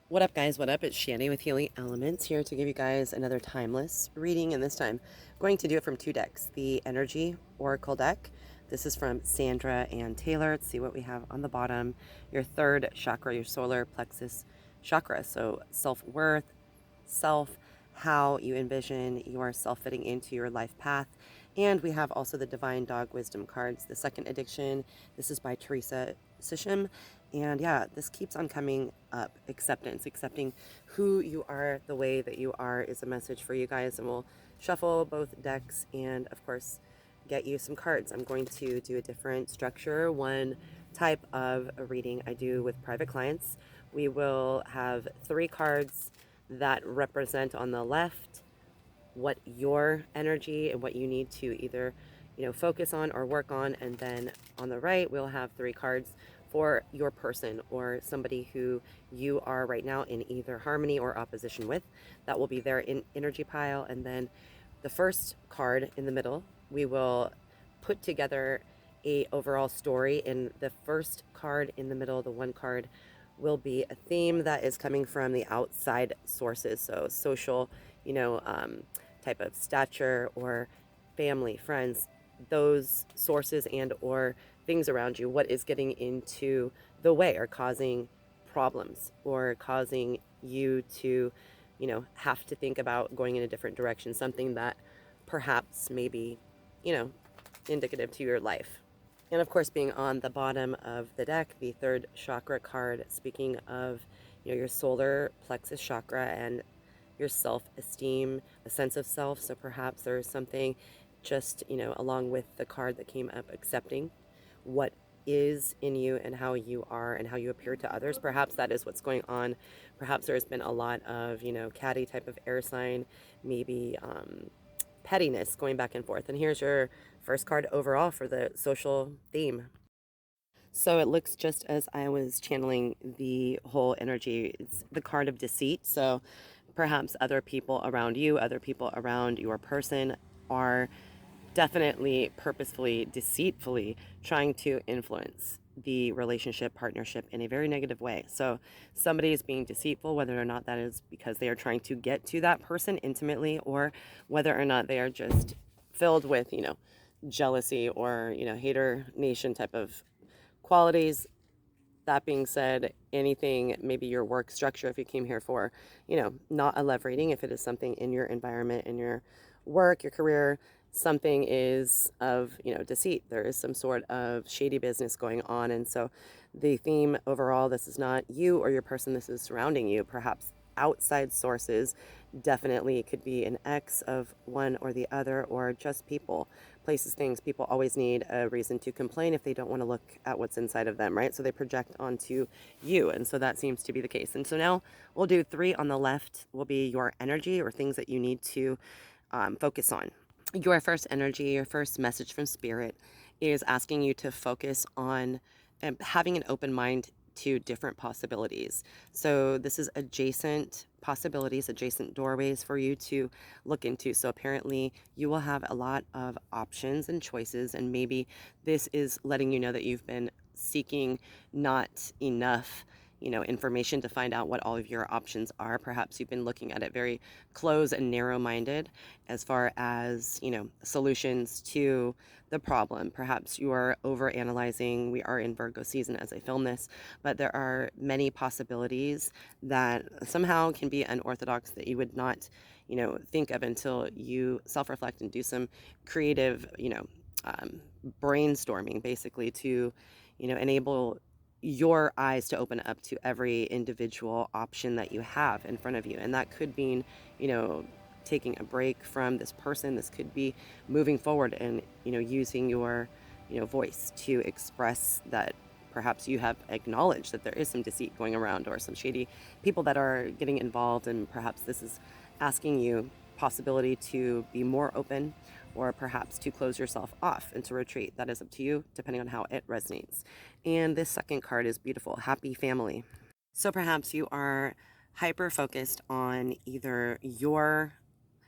What up, guys? What up? It's Shanny with Healing Elements here to give you guys another timeless reading. And this time, I'm going to do it from two decks, the Energy Oracle deck. This is from Sandra and Taylor. Let's see what we have on the bottom. Your third chakra, your solar plexus chakra. So self-worth, self, how you envision yourself fitting into your life path. And we have also the Divine Dog Wisdom cards, the second edition. This is by Teresa Sisham. And yeah, this keeps on coming up. Acceptance, accepting who you are, the way that you are is a message for you guys. And we'll shuffle both decks and, of course, get you some cards. I'm going to do a different structure. One type of a reading I do with private clients. We will have 3 cards that represent on the left what your energy and what you need to either focus on or work on, and then on the right we'll have 3 cards for your person or somebody who you are right now in either harmony or opposition with. That will be their energy pile. And then the first card in the middle, we will put together a overall story. And the first card in the middle, the one card, will be a theme that is coming from the outside sources, so social, type of stature or family, friends, those sources and or things around you. What is getting into the way or causing problems or causing you to, have to think about going in a different direction, something that perhaps maybe, indicative to your life. And of course, being on the bottom of the deck, the third chakra card, speaking of, your solar plexus chakra and your self-esteem, a sense of self. So perhaps there's something just, along with the card that came up, accepting what is in you and how you are and how you appear to others. Perhaps that is what's going on. Perhaps there's been a lot of, catty type of air sign, maybe pettiness going back and forth. And here's your first card overall for the social theme. So it looks just as I was channeling the whole energy. It's the card of deceit. So perhaps other people around you, other people around your person are definitely purposefully, deceitfully trying to influence the relationship, partnership in a very negative way. So somebody is being deceitful, whether or not that is because they are trying to get to that person intimately, or whether or not they are just filled with, jealousy or, hater nation type of qualities. That being said, anything, maybe your work structure, if you came here for, not a love reading, if it is something in your environment, in your work, your career, something is of, deceit. There is some sort of shady business going on. And so the theme overall, this is not you or your person, this is surrounding you. Perhaps outside sources, definitely it could be an ex of one or the other, or just people, places, things. People always need a reason to complain if they don't want to look at what's inside of them, right? So they project onto you. And so that seems to be the case. And so now we'll do 3 on the left will be your energy or things that you need to focus on. Your first energy, your first message from spirit is asking you to focus on having an open mind to different possibilities. So this is adjacent possibilities, adjacent doorways for you to look into. So apparently you will have a lot of options and choices, and maybe this is letting you know that you've been seeking not enough information to find out what all of your options are. Perhaps you've been looking at it very close and narrow-minded as far as, solutions to the problem. Perhaps you are over analyzing. We are in Virgo season as I film this, but there are many possibilities that somehow can be unorthodox that you would not, think of until you self-reflect and do some creative, brainstorming basically to, enable your eyes to open up to every individual option that you have in front of you. And that could mean, taking a break from this person. This could be moving forward and, using your, voice to express that perhaps you have acknowledged that there is some deceit going around or some shady people that are getting involved. And perhaps this is asking you possibility to be more open or perhaps to close yourself off and to retreat. That is up to you, depending on how it resonates. And this second card is beautiful, happy family. So perhaps you are hyper focused on either your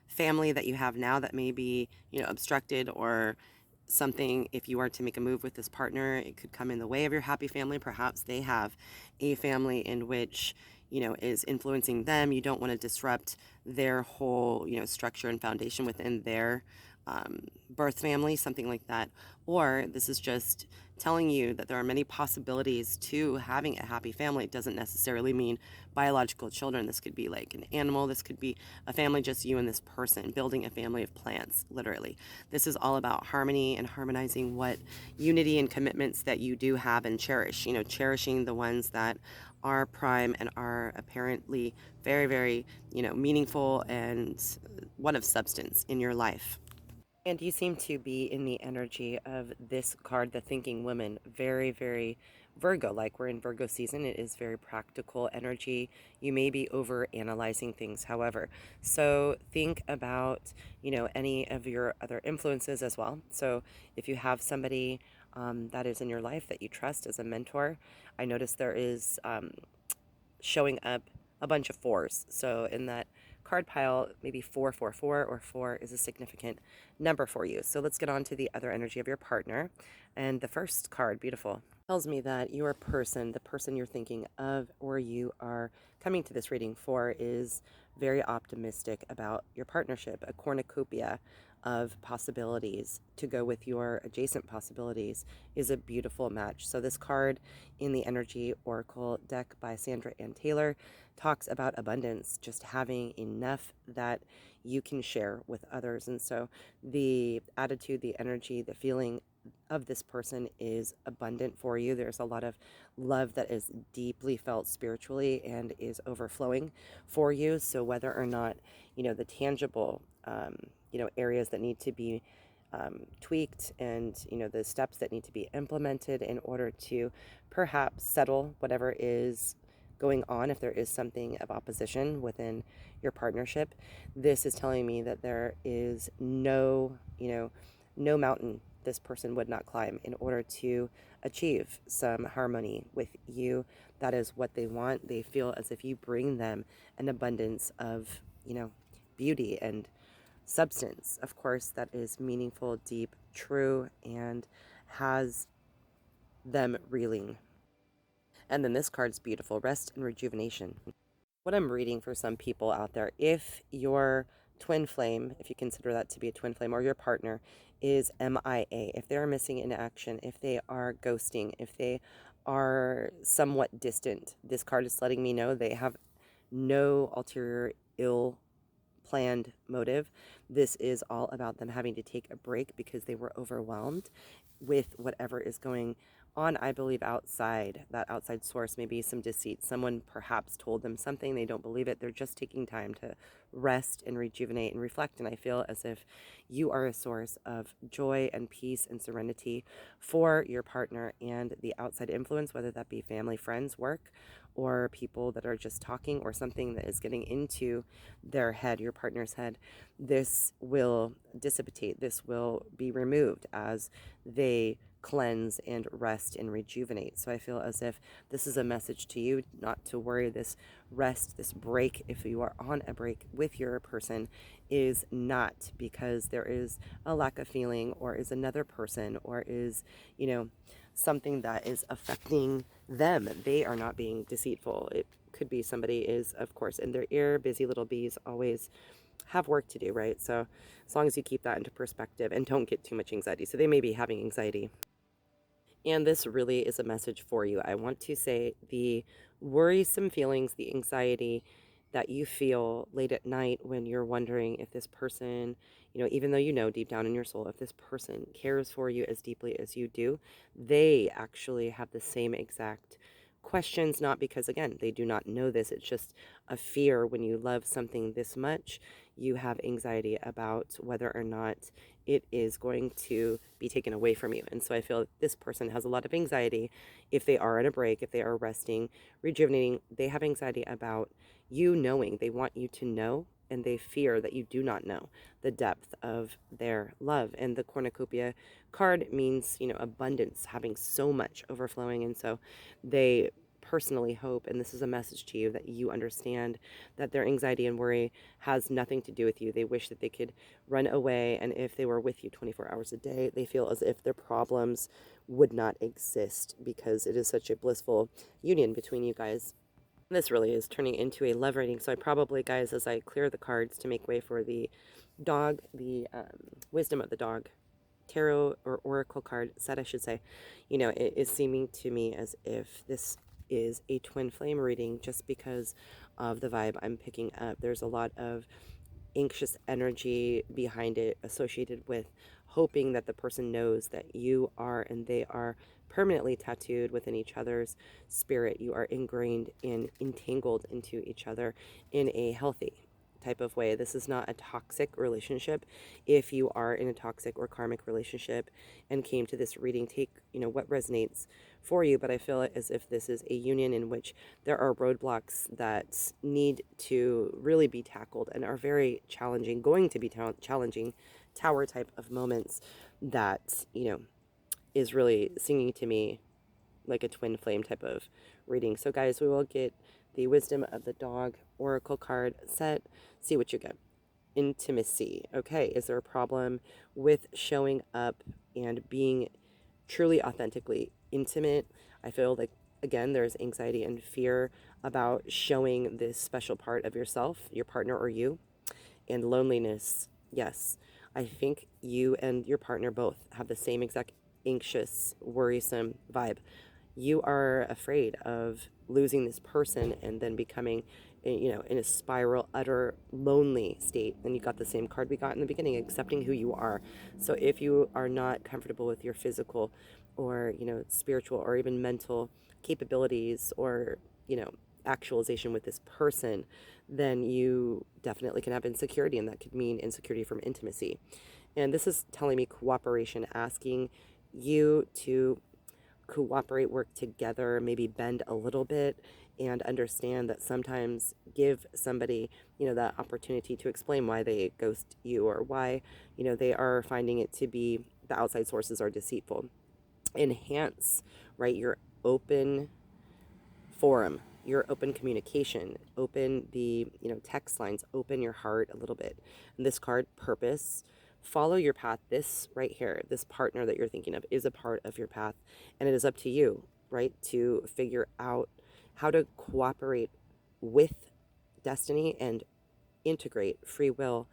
family that you have now that may be, obstructed, or something. If you are to make a move with this partner, it could come in the way of your happy family. Perhaps they have a family in which, is influencing them. You don't want to disrupt their whole, structure and foundation within their birth family, something like that. Or this is just telling you that there are many possibilities to having a happy family. It doesn't necessarily mean biological children. This could be like an animal. This could be a family, just you and this person, building a family of plants, literally. This is all about harmony and harmonizing what unity and commitments that you do have and cherish, cherishing the ones that are prime and are apparently very, very, meaningful and one of substance in your life. And you seem to be in the energy of this card, the thinking woman, very, very Virgo. Like we're in Virgo season, it is very practical energy. You may be over analyzing things, however. So think about, any of your other influences as well. So if you have somebody that is in your life that you trust as a mentor, I notice there is showing up a bunch of fours. So in that card pile, maybe 444 or 4 is a significant number for you. So let's get on to the other energy of your partner. And the first card, beautiful, tells me that your person, the person you're thinking of or you are coming to this reading for, is very optimistic about your partnership, a cornucopia of possibilities to go with your adjacent possibilities is a beautiful match. So this card in the Energy Oracle deck by Sandra and Taylor talks about abundance, just having enough that you can share with others. And so the attitude, the energy, the feeling of this person is abundant for you. There's a lot of love that is deeply felt spiritually and is overflowing for you. So whether or not, the tangible, areas that need to be tweaked and, the steps that need to be implemented in order to perhaps settle whatever is going on, if there is something of opposition within your partnership, this is telling me that there is no mountain this person would not climb in order to achieve some harmony with you. That is what they want. They feel as if you bring them an abundance of, beauty and substance, of course, that is meaningful, deep, true, and has them reeling. And then this card's beautiful, rest and rejuvenation. What I'm reading for some people out there, if your twin flame, if you consider that to be a twin flame, or your partner is MIA, if they're missing in action, if they are ghosting, if they are somewhat distant, this card is letting me know they have no ulterior ill planned motive. This is all about them having to take a break because they were overwhelmed with whatever is going on, I believe, outside. That outside source, maybe some deceit. Someone perhaps told them something, they don't believe it. They're just taking time to rest and rejuvenate and reflect. And I feel as if you are a source of joy and peace and serenity for your partner and the outside influence, whether that be family, friends, work, or people that are just talking, or something that is getting into their head, your partner's head. This will dissipate. This will be removed as they cleanse and rest and rejuvenate. So I feel as if this is a message to you not to worry. This rest, this break, if you are on a break with your person, is not because there is a lack of feeling, or is another person, or is, something that is affecting them. They are not being deceitful. It could be somebody is, of course, in their ear. Busy little bees always have work to do, right? So as long as you keep that into perspective and don't get too much anxiety. So they may be having anxiety. And this really is a message for you. I want to say the worrisome feelings, the anxiety that you feel late at night when you're wondering if this person, even though you know deep down in your soul, if this person cares for you as deeply as you do, they actually have the same exact questions, not because, again, they do not know this. It's just a fear. When you love something this much, you have anxiety about whether or not it is going to be taken away from you. And so I feel this person has a lot of anxiety if they are on a break, if they are resting, rejuvenating. They have anxiety about you knowing. They want you to know, and they fear that you do not know the depth of their love. And the cornucopia card means, abundance, having so much overflowing. And so they personally hope, and this is a message to you, that you understand that their anxiety and worry has nothing to do with you. They wish that they could run away, and if they were with you 24 hours a day, they feel as if their problems would not exist because it is such a blissful union between you guys. This really is turning into a love reading. So I probably, guys, as I clear the cards to make way for the dog, the wisdom of the dog tarot or oracle card set, I should say, it is seeming to me as if this is a twin flame reading just because of the vibe I'm picking up. There's a lot of anxious energy behind it associated with hoping that the person knows that you are and they are permanently tattooed within each other's spirit. You are ingrained and entangled into each other in a healthy type of way. This is not a toxic relationship. If you are in a toxic or karmic relationship and came to this reading, take, what resonates for you. But I feel as if this is a union in which there are roadblocks that need to really be tackled and are very challenging, going to be challenging tower type of moments that, is really singing to me like a twin flame type of reading. So guys, we will get the wisdom of the dog oracle card set, see what you get. Intimacy. Okay, is there a problem with showing up and being truly authentically intimate? I feel like, again, there's anxiety and fear about showing this special part of yourself, your partner or you. And loneliness. Yes, I think you and your partner both have the same exact anxious, worrisome vibe. You are afraid of losing this person and then becoming, in a spiral, utter lonely state. And you got the same card we got in the beginning, accepting who you are. So if you are not comfortable with your physical or, spiritual or even mental capabilities or, actualization with this person, then you definitely can have insecurity, and that could mean insecurity from intimacy. And this is telling me cooperation, asking you to cooperate, work together, maybe bend a little bit, and understand that sometimes give somebody, that opportunity to explain why they ghost you or why, they are finding it to be the outside sources are deceitful. Enhance, right, your open forum, your open communication, open the, text lines, open your heart a little bit. And this card, purpose, follow your path. This right here, this partner that you're thinking of is a part of your path, and it is up to you, right, to figure out how to cooperate with destiny and integrate free will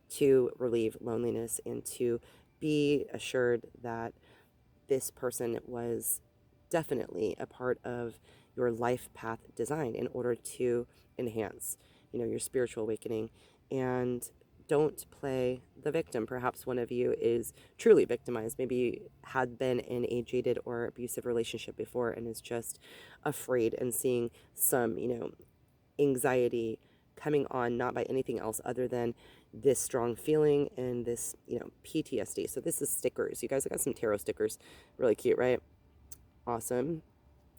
to relieve loneliness and to be assured that this person was definitely a part of your life path design in order to enhance, your spiritual awakening. And don't play the victim. Perhaps one of you is truly victimized, maybe had been in a jaded or abusive relationship before and is just afraid and seeing some, anxiety coming on, not by anything else other than this strong feeling and this, PTSD. So this is stickers. You guys, I got some tarot stickers. Really cute, right? Awesome.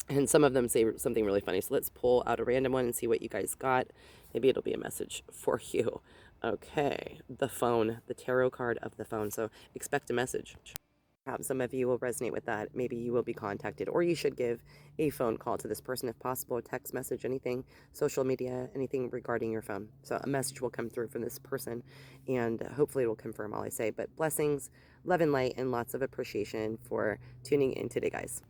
And some of them say something really funny. So let's pull out a random one and see what you guys got. Maybe it'll be a message for you. Okay, the phone, the tarot card of the phone. So expect a message. Perhaps some of you will resonate with that. Maybe you will be contacted, or you should give a phone call to this person if possible, a text message, anything, social media, anything regarding your phone. So a message will come through from this person, and hopefully it will confirm all I say. But blessings, love and light, and lots of appreciation for tuning in today, guys.